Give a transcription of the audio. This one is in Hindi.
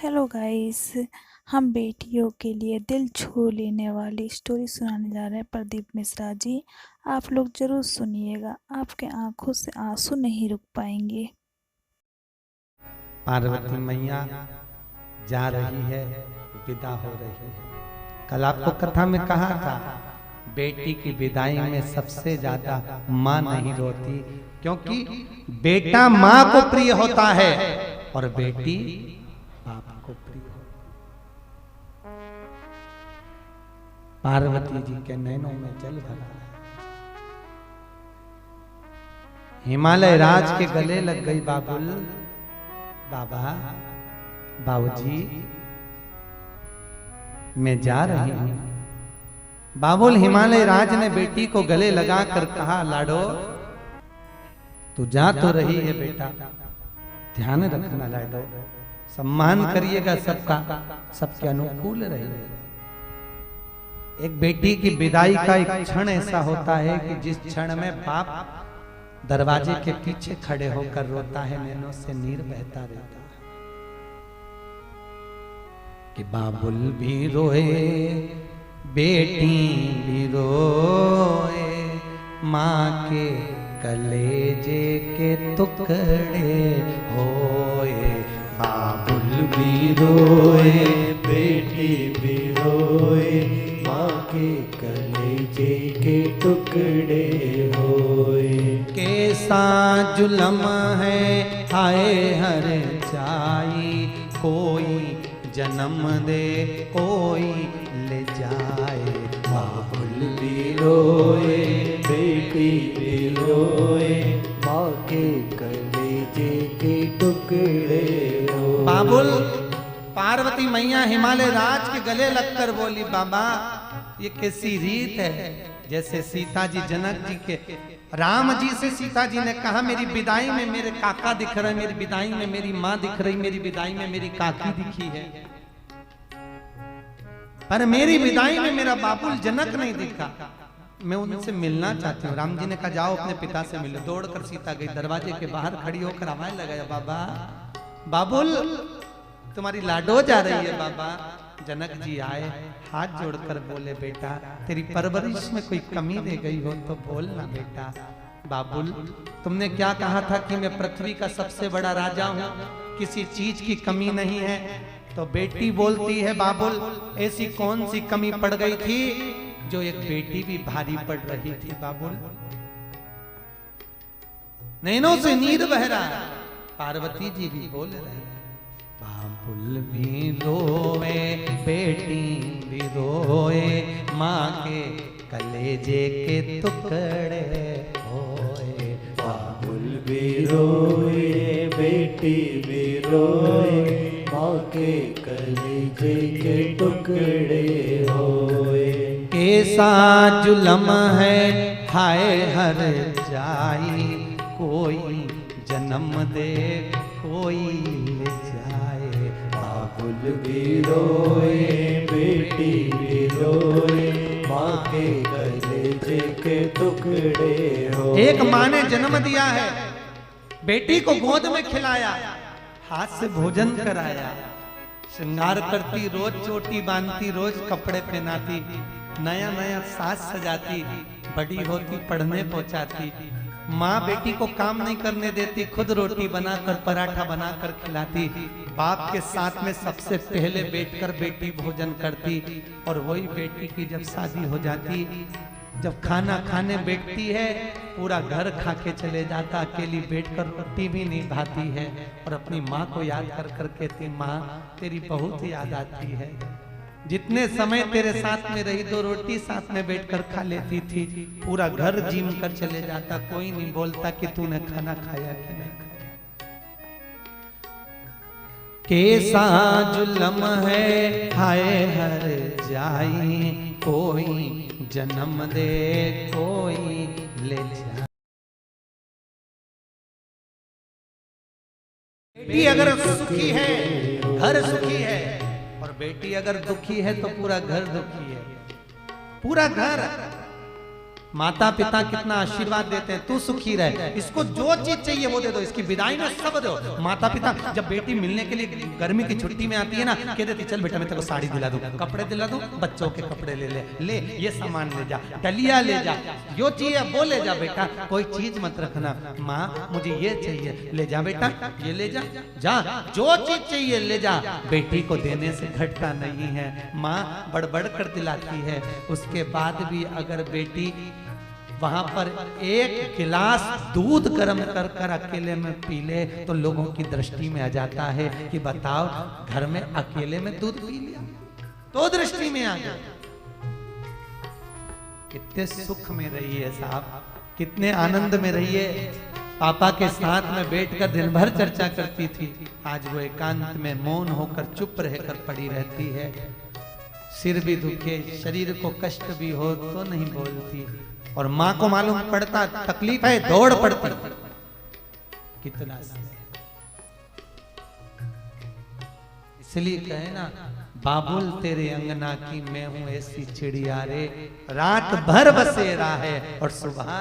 Hello guys. हम बेटियों के लिए दिल छू लेने वाली स्टोरी सुनाने जा रहे हैं प्रदीप मिश्रा जी। आप लोग जरूर सुनिएगा, आपके आंखों से आंसू नहीं रुक पाएंगे। पार्वती मैया जा रही है, विदा हो रही है। कल आपको कथा में कहा था, बेटी की विदाई में सबसे ज्यादा माँ नहीं रोती, क्योंकि बेटा माँ को प्रिय होता है और बेटी बाप को प्रिय होती है। पार्वती जी के नैनों में जल भरा है। हिमालय राज के गले लग गई बाबुल। बाबा, बाबूजी, मैं जा रही हूं। बाबुल हिमालय राज ने बेटी को गले लगाकर कहा, लाडो तू जा तो रही है बेटा, ध्यान रखना लाडो, सम्मान करिएगा सबका, सबके अनुकूल रहिए। एक बेटी की विदाई का एक क्षण ऐसा होता है कि जिस क्षण में बाप दरवाजे के पीछे खड़े होकर रोता है, नैनों से नीर बहता रहता है कि बाबुल भी रोए, बेटी भी रोए, माँ के कलेजे के टुकड़े होए। बाबुल भी रोए, बेटी भी रोए, माँ के कलेजे के टुकड़े होए। कैसा जुलम है हाय हर जाई, कोई जन्म दे कोई ले जाए। बाबुल भी रोए, बेटी भी रोए, माँ के कलेजे के टुकड़े होए। बाबुल, पार्वती मैया हिमालय राज के गले लगकर बोली, बाबा ये कैसी रीत है। जैसे सीता जी जनक जी के, राम जी से सीता जी ने कहा, मेरी विदाई में मेरे काका दिख रहे, मेरी विदाई में मेरी माँ दिख रही, मेरी विदाई में मेरी काकी दिखी है, पर मेरी विदाई में मेरा बाबुल जनक नहीं दिखा, मैं उनसे मिलना चाहती हूँ। राम जी ने कहा, जाओ अपने पिता से मिलो। दौड़कर सीता गई, दरवाजे के बाहर खड़ी होकर आवाज लगाया, बाबा, बाबुल तुम्हारी लाडो जा रही है। बाबा जनक जी आए, हाथ जोड़कर बोले, बेटा तेरी परवरिश में कोई कमी रह गई हो तो बोलना बेटा। बाबुल, तुमने क्या कहा था कि मैं पृथ्वी का सबसे बड़ा राजा हूँ, किसी चीज की कमी नहीं है। तो बेटी बोलती है, बाबुल ऐसी कौन सी कमी पड़ गई थी जो एक बेटी भी भारी पड़ रही थी। बाबुल नैनों से नीर बह रहा है। पार्वती जी भी बोल रहे हैं, बाबुल भी रोए, बेटी भी रोए, माँ के कलेजे के टुकड़े होए। बाबुल भी रोए, बेटी भी रोए, माँ के कलेजे के टुकड़े होए। कैसा जुलम है हाय हर जाई, कोई जन्म दे कोई ले जाए। बाबुल भी रोए, बेटी भी रोए, माँ के कलेजे के टुकड़े होए। एक माँ ने जन्म दिया है, बेटी को गोद में खिलाया, हाथ से भोजन कराया, श्रृंगार करती, रोज चोटी बांधती, रोज कपड़े पहनाती, नया नया साज सजाती, बड़ी होती पढ़ने पहुंचाती। माँ बेटी को काम नहीं करने देती, खुद रोटी बनाकर पराठा बनाकर खिलाती, बाप के साथ में सबसे पहले बैठकर बेटी भोजन करती। और वही बेटी की जब शादी हो जाती, जब खाना खाने बैठती है, पूरा घर खा के चले जाता, अकेली बैठकर रोटी भी नहीं भाती है और अपनी माँ को याद कर कर कहती, माँ तेरी बहुत याद आती है, जितने समय तेरे साथ में रही दो रोटी साथ में बैठकर खा लेती थी, पूरा घर जिम कर चले जाता, कोई नहीं बोलता कि तूने खाना खाया कि नहीं खाया। कैसा जुलम है हाय हर जाई, कोई जन्म दे कोई ले जाए। बेटी अगर सुखी है घर सुखी है, और बेटी अगर दुखी है तो पूरा घर दुखी है। पूरा घर माता पिता कितना आशीर्वाद देते हैं, तू सुखी रहे, इसको जो चीज चाहिए वो दे दो, इसकी विदाई में सब दो। माता पिता जब बेटी मिलने के लिए गर्मी की छुट्टी में आती है ना, कह देती चल बेटा मैं तेरे को साड़ी दिला दूं, कपड़े दिला दूं, बच्चों के कपड़े ले ये सामान ले जा, डलिया ले जा, जो चाहिए वो ले जा बेटा, कोई चीज मत रखना। माँ मुझे ये चाहिए, ले जा बेटा ये ले जा, जा जो चीज चाहिए ले जा। बेटी को देने से घटता नहीं है, माँ बड़बड़ कर दिलाती है। उसके बाद भी अगर बेटी वहां पर एक गिलास दूध गर्म कर कर अकेले में पी ले तो लोगों की दृष्टि में आ जाता है कि बताओ घर में अकेले में दूध पी लिया तो दृष्टि में आ गया। कितने सुख में रहिए साहब, कितने आनंद में रहिए। पापा के साथ में बैठकर दिन भर चर्चा करती थी, आज वो एकांत में मौन होकर चुप रहकर पड़ी रहती है। सिर भी दुखे, शरीर को कष्ट भी हो तो नहीं बोलती, और माँ को मालूम पड़ता तकलीफ है दौड़ पड़ती। कितना इसलिए कहे ना, बाबुल तेरे अंगना की मैं हूं ऐसी चिड़िया रे, रात भर बसेरा है और सुबह